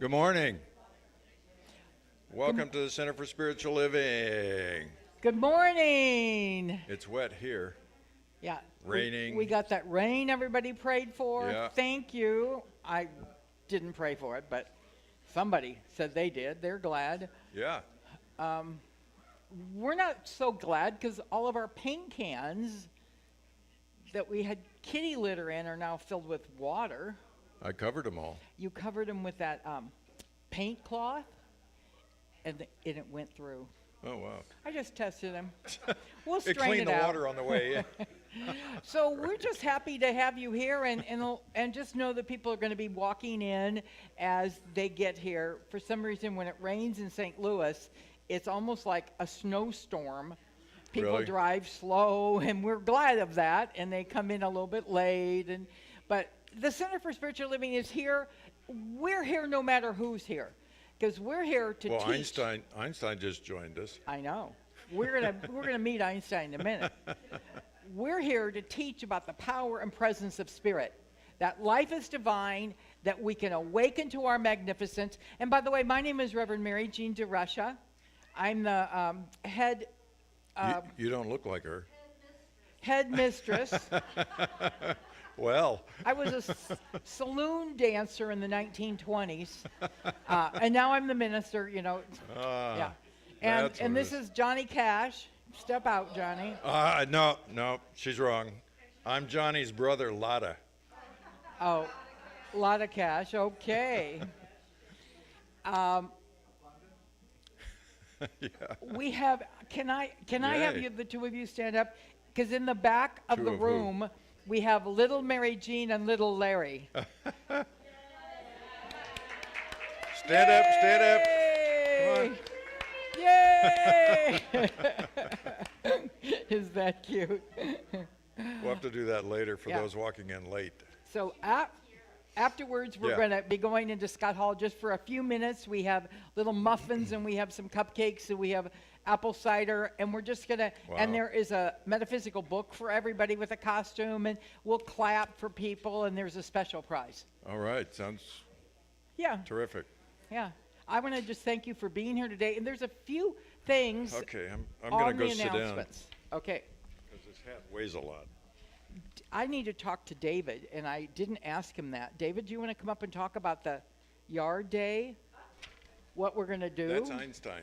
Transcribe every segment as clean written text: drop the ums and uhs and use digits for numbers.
Good morning. Welcome to the Center for Spiritual Living. Good morning. It's wet here. Yeah. Raining. We got that rain everybody prayed for. Yeah. Thank you. I didn't pray for it, but somebody said they did. They're glad. Yeah. We're not so glad because all of our paint cans that we had kitty litter in are now filled with water. I covered them all. You covered them with that paint cloth, and it went through. Oh, wow. I just tested them. We'll It strain cleaned it the out. water on the way in. So we're just happy to have you here, and just know that people are going to be walking in as they get here. For some reason, when it rains in St. Louis, it's almost like a snowstorm. People Really? drive slow, and we're glad of that, and they come in a little bit late. But the Center for Spiritual Living is here. We're here no matter who's here, because we're here to Well, teach. Einstein just joined us. I know. We're gonna meet Einstein in a minute. We're here to teach about the power and presence of spirit. That life is divine, that we can awaken to our magnificence. And by the way, my name is Reverend Mary Jean DeRusha. I'm the head You don't look like her. mistress. Well, I was a saloon dancer in the 1920s, and now I'm the minister. Yeah. that's And what it this is Johnny Cash. Step out, Johnny. no, she's wrong. I'm Johnny's brother, Lotta. Oh, a lot of cash. Okay. Yeah. We have. Can I have Yay. you, the two of you, stand up? Because in the back of Two the of who? room, we have little Mary Jean and little Larry. Stand up, stand up. Come Yay! Is that cute? We'll have to do that later for Yeah. those walking in late. So afterwards, we're Yeah. going to be going into Scott Hall just for a few minutes. We have little muffins, and we have some cupcakes, and we have apple cider, and we're just going to, and Wow. there is a metaphysical book for everybody with a costume, and we'll clap for people, and there's a special prize. All right, sounds Yeah, terrific. yeah. I want to just thank you for being here today, and there's a few things Okay, I'm on going to the go sit down announcements. Okay. because this hat weighs a lot. I need to talk to David, and I didn't ask him that. David, do you want to come up and talk about the yard day? What we're going to do? That's Einstein.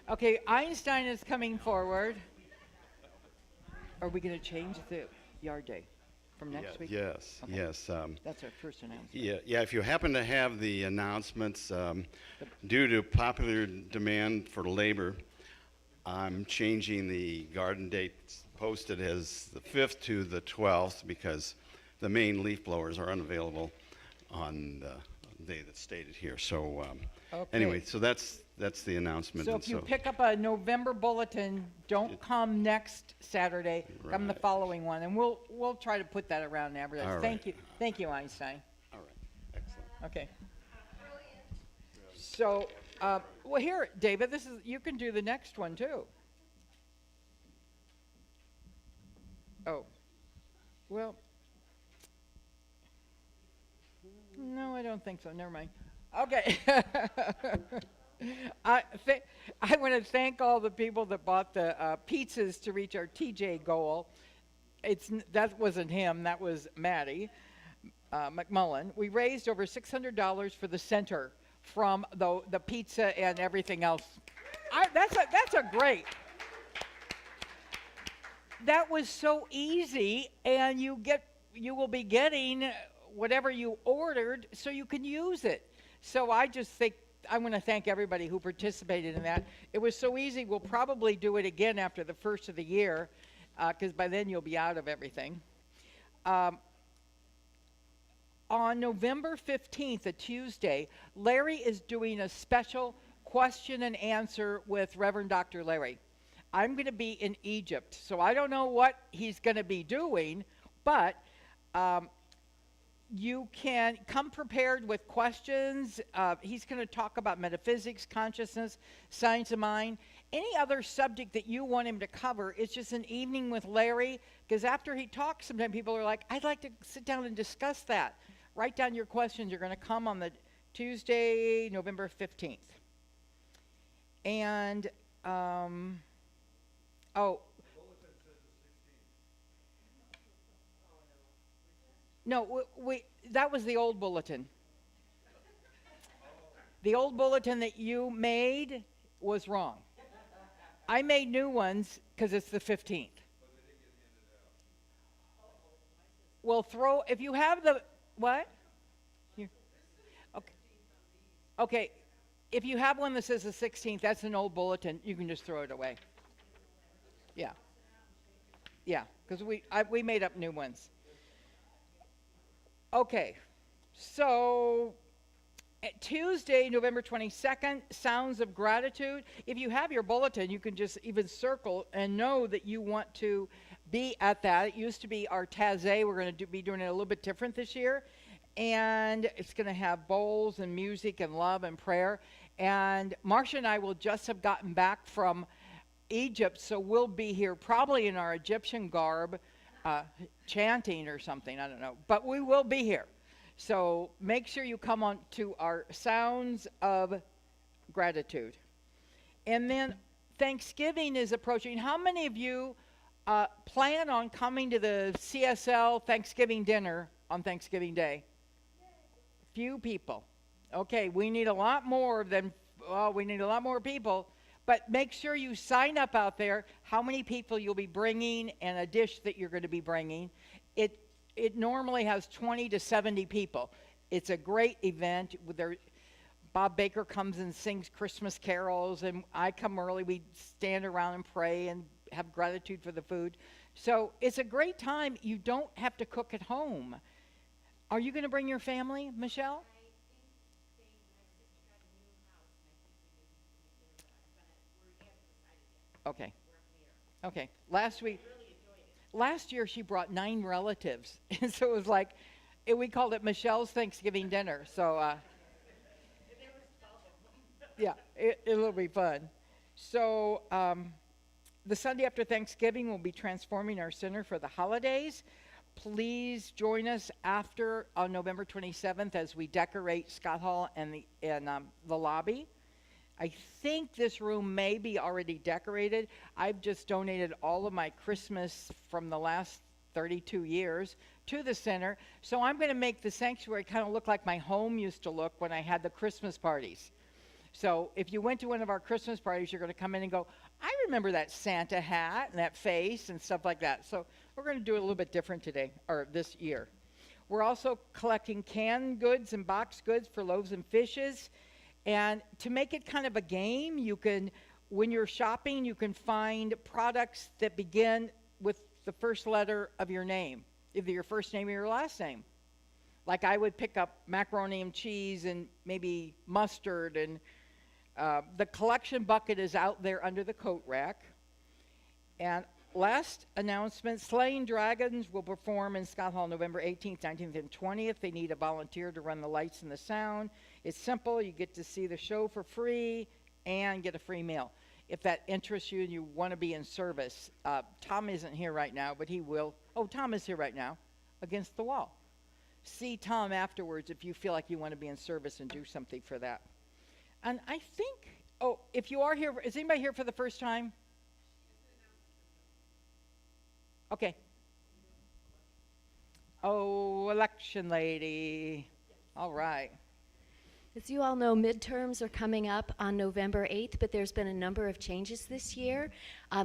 Okay, Einstein is coming forward. Are we going to change the yard day from next week? Yes, Okay. yes. That's our first announcement. Yeah. If you happen to have the announcements, due to popular demand for labor, I'm changing the garden date posted as the 5th to the 12th because the main leaf blowers are unavailable on the day that's stated here. So anyway, Okay. so that's the announcement. So and if you pick up a November bulletin, don't come next Saturday. Come the Right. following one, and we'll try to put that around and advertise. All Thank right. Thank you, Einstein. All right, excellent. Okay. So, well, here, David, you can do the next one too. Oh, well, no, I don't think so. Never mind. Okay. I want to thank all the people that bought the pizzas to reach our TJ goal. That wasn't him. That was Maddie McMullen. We raised over $600 for the center from the pizza and everything else. That's a great. That was so easy, and you will be getting whatever you ordered, so you can use it. So I want to thank everybody who participated in that. It was so easy. We'll probably do it again after the first of the year, because by then you'll be out of everything. On November 15th, a Tuesday, Larry is doing a special question and answer with Reverend Dr. Larry. I'm going to be in Egypt, so I don't know what he's going to be doing, but you can come prepared with questions. He's going to talk about metaphysics, consciousness, science of mind, any other subject that you want him to cover. It's just an evening with Larry, because after he talks, sometimes people are like, I'd like to sit down and discuss that. Write down your questions. You're going to come on the Tuesday, November 15th. And, oh. No, that was the old bulletin. The old bulletin that you made was wrong. I made new ones because it's the 15th. Well, if you have the, what? Here. Okay. Okay. If you have one that says the 16th, that's an old bulletin. You can just throw it away. Yeah. Yeah, because we made up new ones. Okay. So Tuesday, November 22nd, Sounds of Gratitude. If you have your bulletin, you can just even circle and know that you want to be at that. It used to be our Taizé. We're going to be doing it a little bit different this year. And it's going to have bowls and music and love and prayer. And Marcia and I will just have gotten back from Egypt, so we'll be here probably in our Egyptian garb, chanting or something, I don't know. But we will be here. So make sure you come on to our Sounds of Gratitude. And then Thanksgiving is approaching. How many of you plan on coming to the CSL Thanksgiving dinner on Thanksgiving Day? Few people. Okay, we need a lot more people. But make sure you sign up out there how many people you'll be bringing and a dish that you're going to be bringing. It normally has 20 to 70 people. It's a great event. Bob Baker comes and sings Christmas carols, and I come early. We stand around and pray and have gratitude for the food. So it's a great time. You don't have to cook at home. Are you going to bring your family, Michelle? Okay. Okay. Last year she brought 9 relatives, and so it was like, we called it Michelle's Thanksgiving dinner. So, yeah, it'll be fun. So, the Sunday after Thanksgiving, we'll be transforming our center for the holidays. Please join us on November 27th as we decorate Scott Hall and the lobby. I think this room may be already decorated. I've just donated all of my Christmas from the last 32 years to the center. So I'm going to make the sanctuary kind of look like my home used to look when I had the Christmas parties. So if you went to one of our Christmas parties, you're going to come in and go, I remember that Santa hat and that face and stuff like that. So we're going to do it a little bit different today, or this year. We're also collecting canned goods and boxed goods for loaves and fishes. And to make it kind of a game, when you're shopping, you can find products that begin with the first letter of your name, either your first name or your last name. Like I would pick up macaroni and cheese and maybe mustard. And the collection bucket is out there under the coat rack. And last announcement, Slaying Dragons will perform in Scott Hall November 18th, 19th, and 20th. They need a volunteer to run the lights and the sound. It's simple. You get to see the show for free and get a free meal. If that interests you and you want to be in service, Tom isn't here right now, but he will. Oh, Tom is here right now, against the wall. See Tom afterwards if you feel like you want to be in service and do something for that. And I think, if you are here, is anybody here for the first time? Okay. Oh, election lady. All right. As you all know, midterms are coming up on November 8th, but there's been a number of changes this year.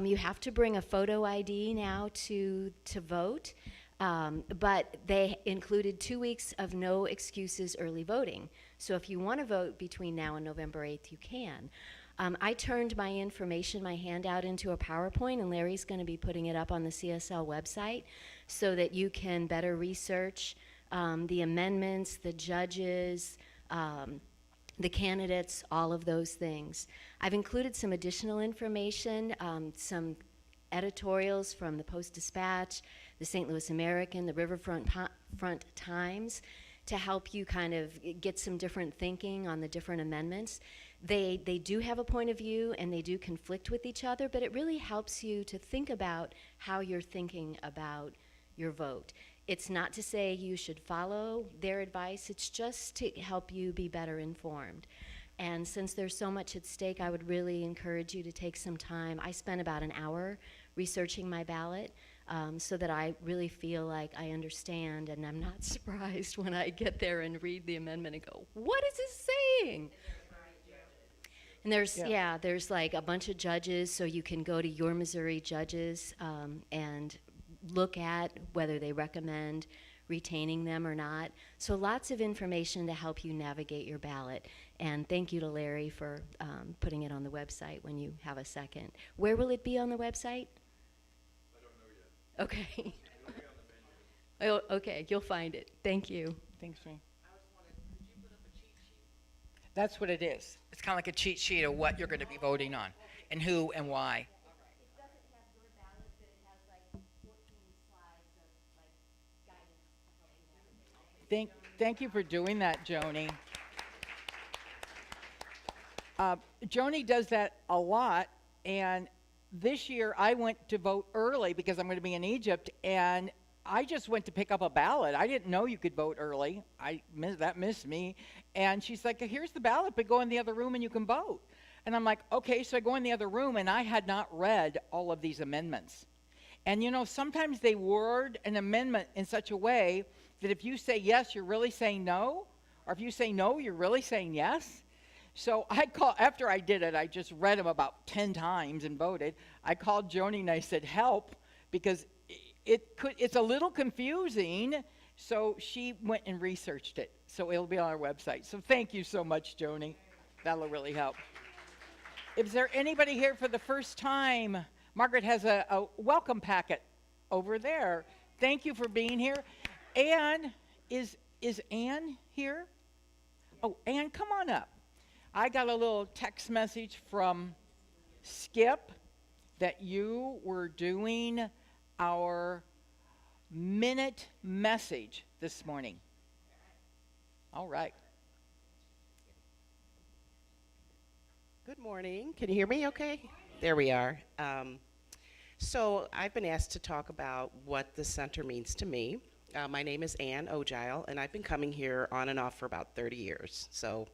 You have to bring a photo ID now to vote, but they included 2 weeks of no excuses early voting. So if you want to vote between now and November 8th, you can. I turned my information, my handout, into a PowerPoint, and Larry's going to be putting it up on the CSL website so that you can better research the amendments, the judges, the candidates, all of those things. I've included some additional information, some editorials from the Post-Dispatch, the St. Louis American, the Riverfront Times, to help you kind of get some different thinking on the different amendments. They do have a point of view and they do conflict with each other, but it really helps you to think about how you're thinking about your vote. It's not to say you should follow their advice, it's just to help you be better informed. And since there's so much at stake, I would really encourage you to take some time. I spent about an hour researching my ballot so that I really feel like I understand and I'm not surprised when I get there and read the amendment and go, what is it saying? And there's like a bunch of judges, so you can go to Your Missouri Judges and look at whether they recommend retaining them or not. So lots of information to help you navigate your ballot. And thank you to Larry for putting it on the website when you have a second. Where will it be on the website? I don't know yet. Okay. Oh, okay, you'll find it. Thank you. Thanks, Ray. That's what it is. It's kind of like a cheat sheet of what you're going to be voting on and who and why. It doesn't have your ballot, but it has like 14 slides of like guidance. Thank you for doing that, Joni. Joni does that a lot, and this year I went to vote early because I'm going to be in Egypt, and I just went to pick up a ballot. I didn't know you could vote early. That missed me. And she's like, here's the ballot, but go in the other room and you can vote. And I'm like, okay, so I go in the other room, and I had not read all of these amendments. And you know, sometimes they word an amendment in such a way that if you say yes, you're really saying no, or if you say no, you're really saying yes. So after I did it, I just read them about 10 times and voted. I called Joni and I said, help, because it's a little confusing. So she went and researched it. So it'll be on our website. So thank you so much, Joni. That'll really help. Is there anybody here for the first time? Margaret has a welcome packet over there. Thank you for being here. Anne, is Anne here? Oh, Anne, come on up. I got a little text message from Skip that you were doing our minute message this morning. All right. Good morning. Can you hear me okay? There we are. So I've been asked to talk about what the center means to me. My name is Ann Ogile, and I've been coming here on and off for about 30 years, so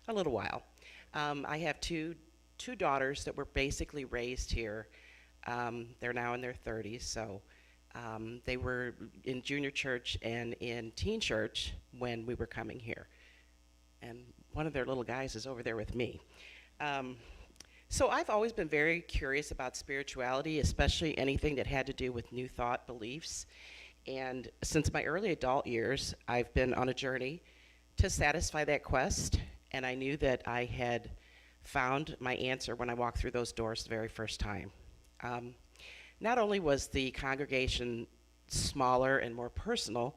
a little while. I have two daughters that were basically raised here. They're now in their 30s, so they were in junior church and in teen church when we were coming here. And one of their little guys is over there with me. So I've always been very curious about spirituality, especially anything that had to do with New Thought beliefs. And since my early adult years, I've been on a journey to satisfy that quest. And I knew that I had found my answer when I walked through those doors the very first time. Not only was the congregation smaller and more personal,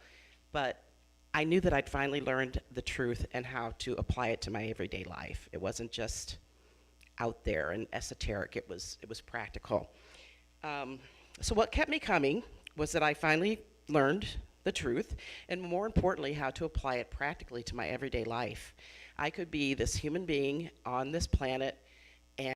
but I knew that I'd finally learned the truth and how to apply it to my everyday life. It wasn't just out there and esoteric, it was practical. So what kept me coming was that I finally learned the truth, and more importantly, how to apply it practically to my everyday life. I could be this human being on this planet